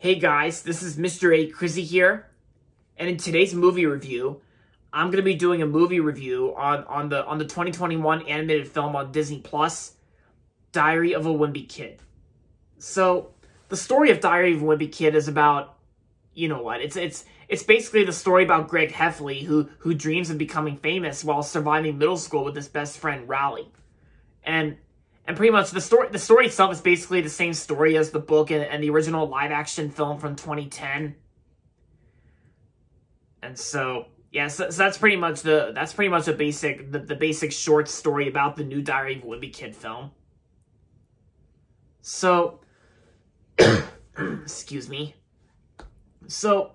Hey guys, this is Mr. A. Crizzy here, and in today's movie review, I'm going to be doing a movie review on the 2021 animated film on Disney Plus, Diary of a Wimpy Kid. So, the story of Diary of a Wimpy Kid is about, you know what, it's basically the story about Greg Heffley, who dreams of becoming famous while surviving middle school with his best friend Rowley. And pretty much the story itself is basically the same story as the book and the original live-action film from 2010. And so, yeah, so that's pretty much the basic short story about the new Diary of a Wimpy Kid film. So, excuse me. So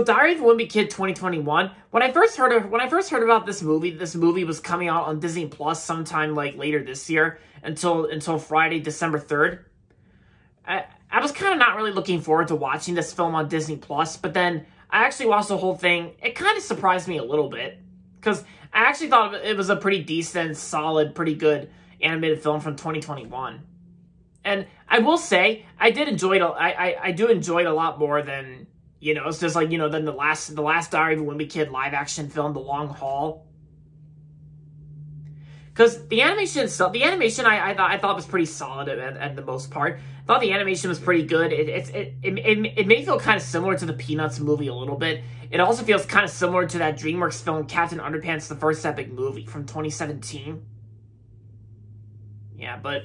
Diary of a Wimpy Kid 2021. When I first heard about this movie was coming out on Disney Plus sometime like later this year until Friday, December 3rd. I was kind of not really looking forward to watching this film on Disney Plus, but then I actually watched the whole thing. It kind of surprised me a little bit because I actually thought it was a pretty decent, solid, pretty good animated film from 2021. And I will say I did enjoy it. I do enjoy it a lot more than, you know, it's just like, you know, than the last Diary of a Wimpy Kid live-action film, The Long Haul. Because the animation itself, I thought was pretty solid at the most part. I thought the animation was pretty good. It made me feel kind of similar to the Peanuts movie a little bit. It also feels kind of similar to that DreamWorks film, Captain Underpants: The First Epic Movie from 2017. Yeah, but...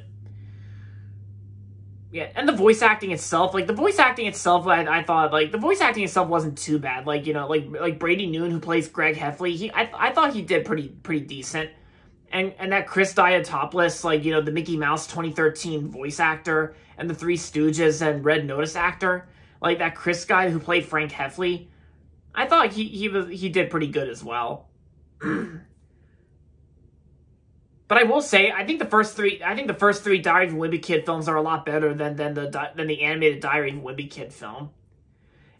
yeah, and the voice acting itself, I thought, like, the voice acting itself wasn't too bad. Like, you know, like Brady Noon, who plays Greg Heffley, I thought he did pretty decent. And that Chris Diatopoulos, like, you know, the Mickey Mouse 2013 voice actor, and the Three Stooges and Red Notice actor, like that Chris guy who played Frank Heffley, I thought he did pretty good as well. But I will say, I think the first three Diary of a Wimpy Kid films are a lot better than the animated Diary of a Wimpy Kid film.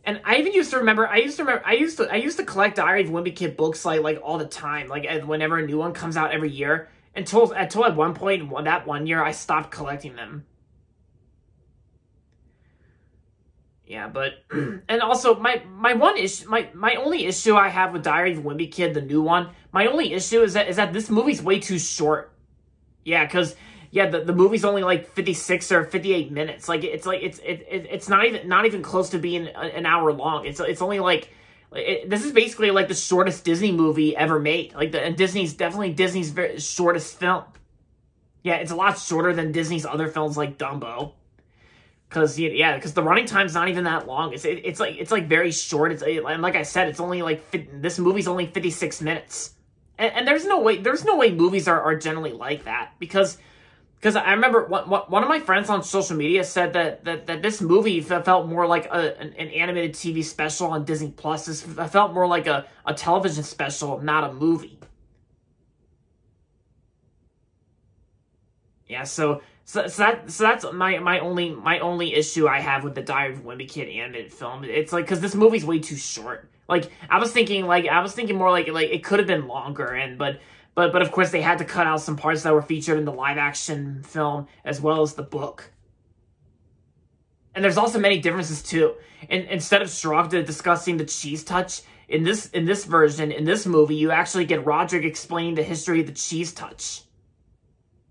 And I even used to remember, I used to collect Diary of a Wimpy Kid books like all the time, like whenever a new one comes out every year. Until at one point that one year I stopped collecting them. Yeah, but and also my only issue I have with Diary of a Wimpy Kid, the new one, my only issue is that this movie's way too short. Yeah, because the movie's only like 56 or 58 minutes. Like it's not even close to being an hour long. It's only like this is basically like the shortest Disney movie ever made. And definitely Disney's shortest film. Yeah, it's a lot shorter than Disney's other films like Dumbo. Because the running time's not even that long. It's like very short. And like I said, it's only like this movie's only 56 minutes. And there's no way movies are generally like that, because I remember one of my friends on social media said that this movie felt more like an animated TV special on Disney Plus. It felt more like a television special, not a movie. Yeah, so that's my only issue I have with the Diary of a Wimpy Kid animated film. It's like, because this movie's way too short. Like I was thinking more like it could have been longer, but of course they had to cut out some parts that were featured in the live action film as well as the book. And there's also many differences too. Instead of Shrug discussing the cheese touch, in this movie, you actually get Roderick explaining the history of the cheese touch.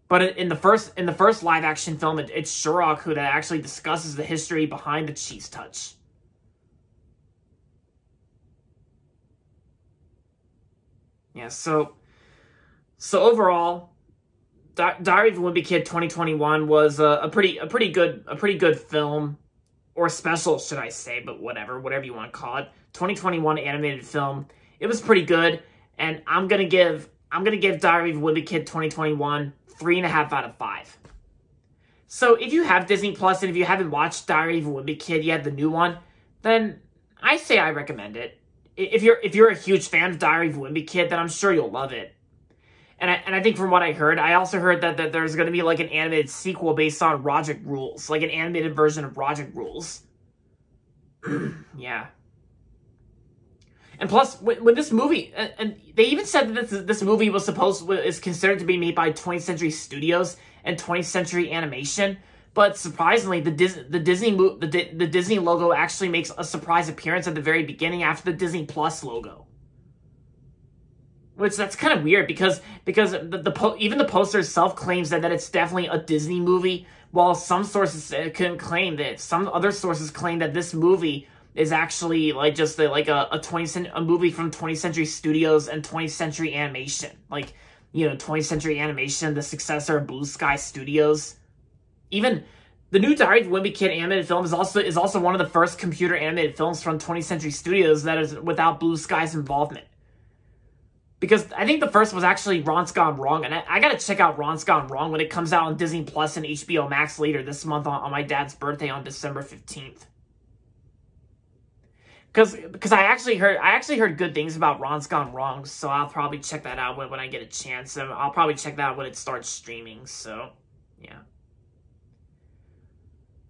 But in the first live action film, it's Shrug who that actually discusses the history behind the cheese touch. Yeah, so overall, Diary of a Wimpy Kid 2021 was a pretty good film, or special, should I say? But whatever you want to call it. 2021 animated film. It was pretty good, and I'm gonna give Diary of a Wimpy Kid 2021 3.5 out of 5. So if you have Disney Plus and if you haven't watched Diary of a Wimpy Kid yet, the new one, then I say I recommend it. If you're a huge fan of Diary of a Wimpy Kid, then I'm sure you'll love it. And I think from what I heard, I also heard that there's going to be like an animated sequel based on Roderick Rules, like an animated version of Roderick Rules. Yeah. And plus, when this movie, and they even said that this movie is considered to be made by 20th Century Studios and 20th Century Animation, But surprisingly, the Disney logo actually makes a surprise appearance at the very beginning after the Disney Plus logo. Which, that's kind of weird because even the poster itself claims that it's definitely a Disney movie, while some sources couldn't claim that. Some other sources claim that this movie is actually like just a movie from 20th Century Studios and 20th Century Animation. Like, you know, 20th Century Animation, the successor of Blue Sky Studios. Even the new Diary of the Wimpy Kid animated film is also one of the first computer animated films from 20th Century Studios that is without Blue Sky's involvement. Because I think the first was actually Ron's Gone Wrong, and I gotta check out Ron's Gone Wrong when it comes out on Disney Plus and HBO Max later this month on my dad's birthday on December 15th. Because I actually heard good things about Ron's Gone Wrong, so I'll probably check that out when I get a chance, and I'll probably check that out when it starts streaming. So yeah.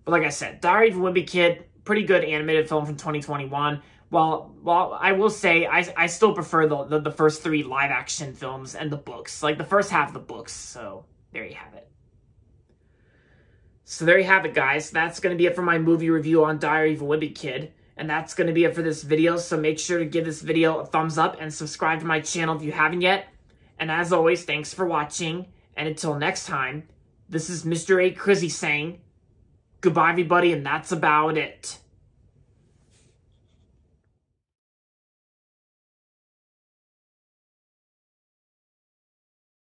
But like I said, Diary of a Wimpy Kid, pretty good animated film from 2021. While I will say I still prefer the first 3 live action films and the books, like the first half of the books. So there you have it. So there you have it, guys. That's going to be it for my movie review on Diary of a Wimpy Kid. And that's going to be it for this video. So make sure to give this video a thumbs up and subscribe to my channel if you haven't yet. And as always, thanks for watching. And until next time, this is Mr. A. Crizzy saying goodbye, everybody, and that's about it.